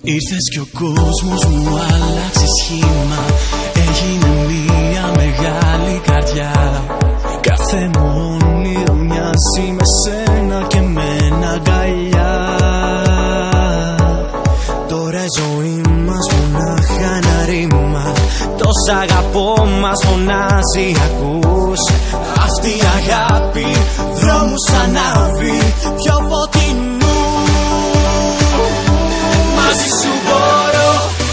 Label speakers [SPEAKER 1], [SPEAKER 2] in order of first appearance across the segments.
[SPEAKER 1] Ήρθες κι ο κόσμος μου άλλαξε σχήμα. Έγινε μια μεγάλη καρδιά. Κάθε μου όνειρο μοιάζει με σένα και με ένα αγκαλιά. Τώρα η ζωή μας μονάχα ένα ρήμα. Τόσα αγαπώ μας φωνάζει, ακούς? Αυτή η αγάπη δρόμους ανάβει πιο φωτεινούς. Μαζί σου μπορώ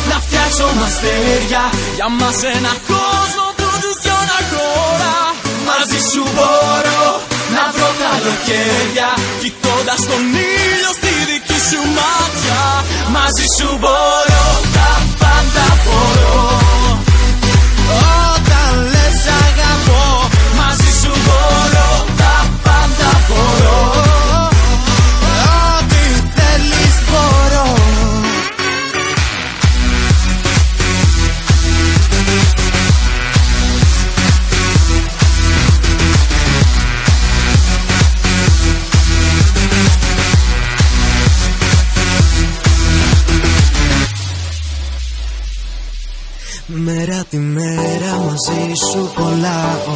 [SPEAKER 1] να φτιάξω μαστέρια, για μας ένα κόσμο που τους δυο να χώρα. Μαζί σου μπορώ να βρω καλοκαίρια, κοιτώντας τον ήλιο στη δική σου μάτια. Μαζί σου μπορώ, τα πάντα μπορώ. Όταν λες αγαπώ, μαζί σου μπορώ, τα πάντα μπορώ. Ό,τι θέλεις μπορώ. Μέρα τη μέρα μαζί σου κολλάω.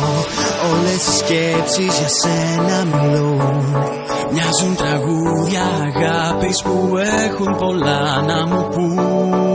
[SPEAKER 1] Όλες οι σκέψεις για σένα μιλούν. Μοιάζουν τραγούδια αγάπης που έχουν πολλά να μου πούν.